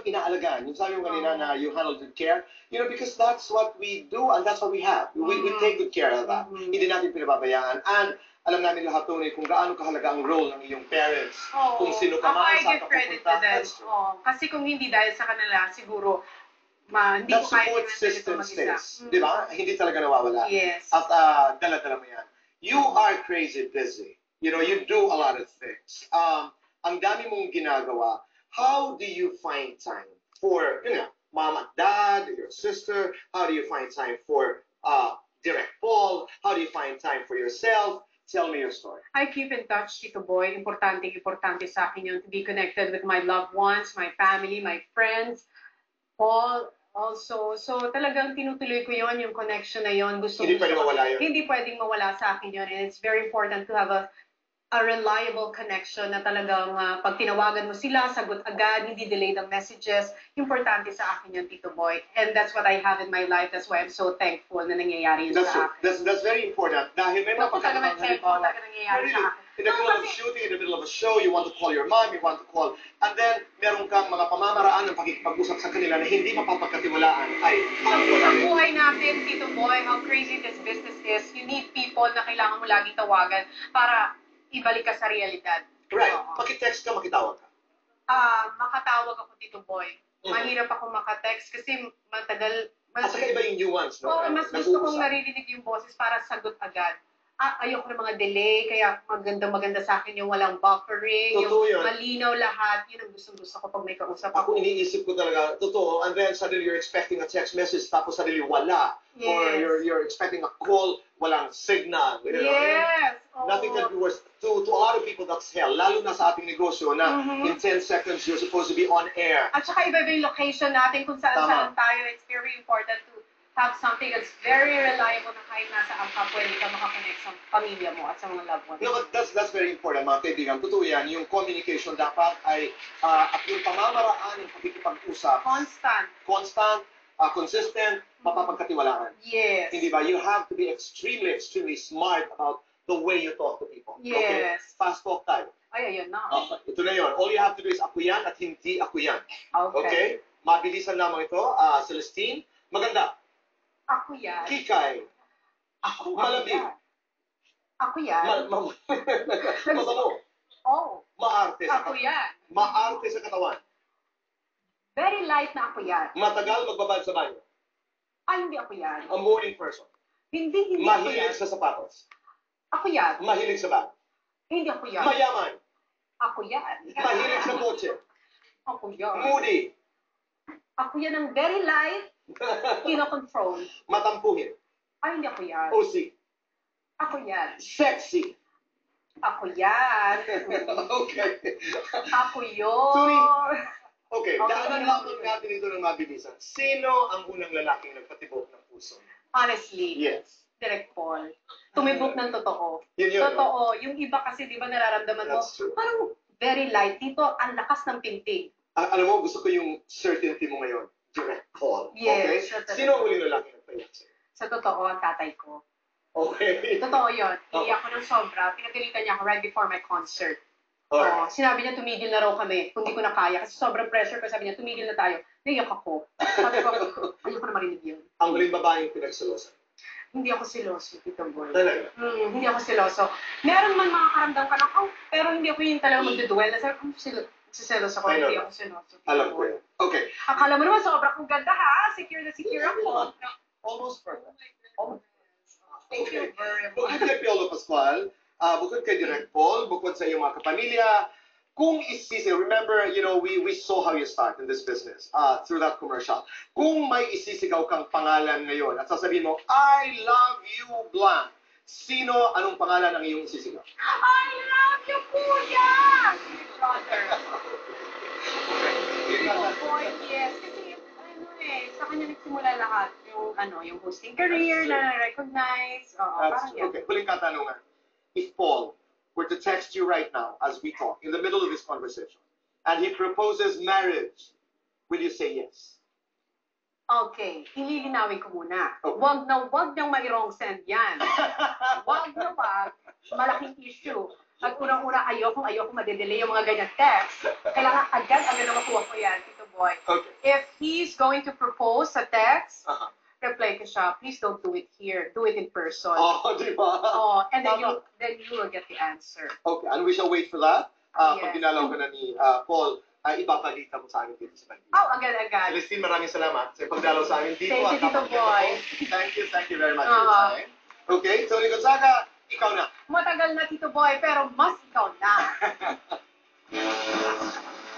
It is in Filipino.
kang inaalagaan. Yung sabi mo kanina na you handle good care, because that's what we do and that's what we have. We take good care of that. Hindi natin pinababayaan. And alam namin lahat, Tony, kung gaano kahalaga ang role ng iyong parents, kung sino ka man, saan ka pupunta. Kasi kung hindi dahil sa kanila, siguro, hindi that ko kaya support system mag-isa. stays. Di ba? Hindi talaga nawawala. Yes. At dala-dala mo yan. You are crazy busy. You do a lot of things. Ang dami mong ginagawa. How do you find time for, mom and dad, your sister? How do you find time for Direct Paul? How do you find time for yourself? Tell me your story. I keep in touch, Tito Boy. Importante sa akin yun to be connected with my loved ones, my family, my friends. Paul, also. So talagang tinutuloy ko yon, yung connection na yon. Hindi pwedeng mawala yun. Hindi pwedeng mawala sa akin yun. And it's very important to have a reliable connection na talagang pag tinawagan mo sila, sagot agad, hindi delayed ang messages. Importante sa akin yun, Tito Boy. And that's what I have in my life. That's why I'm so thankful na nangyayari yun sa akin. That's very important. Dahil may mga pagkakataon halimbawa. Nangyayari sa akin. In the middle of a shooting, in the middle of a show, you want to call your mom, you want to call, and then meron kang mga pamamaraan ng pakikipag-usap sa kanila na hindi mapapagkatiwalaan. Ang buhay natin, Tito Boy, how crazy this business is, you need people na kailangan mo laging tawagan para ibalik ka sa realidad. Right. Makitext ka, makitawag ka. Makatawag ako, Tito Boy. Mahirap ako makatext kasi matagal. At saka iba yung nuance, no? Mas gusto kong naririnig yung boses para sagot agad. Ayoko ng mga delay, kaya maganda sa akin yung walang buffering, totoo yung malinaw lahat. Yun ang gusto ko pag may kausap ako. Ako iniisip ko talaga, totoo, and then suddenly you're expecting a text message, tapos suddenly wala. Yes. Or you're expecting a call, walang signal. Yes. Nothing can be worse. To a lot of people, that's hell. Lalo na sa ating negosyo na in 10 seconds, you're supposed to be on air. At saka iba yung location natin kung saan tayo. It's very important to have something that's very reliable na kahit nasa angka, pwede ka makakonect sa pamilya mo at sa mga loved ones. No, but that's very important, mga kaibigan. Totoo yan, yung communication dapat ay, at yung pamamaraan ng pakikipag-usap. Constant, consistent, mapapagkatiwalaan. Yes. Hindi ba? You have to be extremely, extremely smart about the way you talk to people. Yes. Okay? Fast talk tayo. Ay, ayun na. Ito na yun. All you have to do is ako yan at hindi ako yan. Okay? Mabilisan lamang ito. Celestine, maganda. Ako yan. Kikay. Ako Malabig. yan. Ako yan. Masamo. Oh. Maarte sa Ako yan. Maarte sa katawan. Very light na ako yan. Matagal magbabad sa banyo. Ay, hindi ako yan. A morning person. Hindi Mahilig ako yan. sa sapatos. Ako yan. Mahilig sa bag. Hindi ako yan. Mayaman. Ako yan. Mahilig sa kotse. Ako yan. Moody. Ako yan ang very light, kino-control. Matampuhin. Ay, hindi ako yan. OC. Ako yan. Sexy. Ako yan. Okay. Ako yun. Sorry. Okay, daanan lamang natin ito ng mabilisan. Sino ang unang lalaking nagpatibok ng puso? Honestly. Yes. Direct Paul. Tumibok ng totoo. Yun. Totoo. Yung iba kasi, di ba, nararamdaman mo, parang very light. Dito, ang lakas ng pintig. Alam mo, gusto ko yung certainty mo ngayon. Direct Paul. Yes. Okay? Sino ang huling lalaki nagpaiyak sa'yo? Sa totoo, ang tatay ko. Okay. Totoo yun. Iiyak ko ng sobra. Pinagalitan niya ako right before my concert. Sinabi niya, tumigil na raw kami kung di ko na kaya. Kasi sobrang pressure ko. Sabi niya, tumigil na tayo. Naiyak ako. Sabi ko, ayoko na marinig yun. Ang huling babaeng pinagsalosan? Hindi ako siloso, Tito Boy. Talaga? Hindi ako siloso. Meron man makakaramdam ka na, pero hindi ako yung talagang magduduel. Sabi ko, siselos ako, hindi ako siloso. Alam ko yun. Okay. Akala mo naman, sobrang kong ganda ha. Secure na secure ako. Almost perfect. Thank you very much. Bukod kay Piolo Pascual, bukod kay Direct Paul, bukod sa iyong mga kapamilya, kung isisi, remember, we saw how you start in this business through that commercial. Kung may isisigaw kang pangalan ngayon at sasabihin mo, I love you, blank. Sino, anong pangalan ang iyong isisigaw? I love you, Kuya! Brother. Boy, yes. Kasi, sa kanya nagsimula lahat. Yung hosting career na recognize. Parang yan. Okay, huling katanungan. If Paul were to text you right now as we talk, in the middle of this conversation, and he proposes marriage, will you say yes? Okay, ililinawin ko muna. Okay. Wag niyang ma-wrong send yan. Wag. Malaking issue. At unang-una, ayoko madedelay yung mga ganyan text. Kailangan agad na makuha ko yan, Tito Boy. Okay. If he's going to propose sa text, Uh-huh. reply ka siya, please don't do it here. Do it in person. Oh, di ba? Oh, and then Tama. you will get the answer. Okay, and we shall wait for that. Pag Yes. dinalaw ka na ni Paul, ay ipapalita mo sa amin dito sa Bandila. Oh, agad-agad. Celestine, maraming salamat sa pagdalaw sa amin dito. Thank you, Tito Boy. Thank you very much for your time. Okay, Tony Gonzaga, ikaw na. Matagal na, Tito Boy, pero mas ikaw na.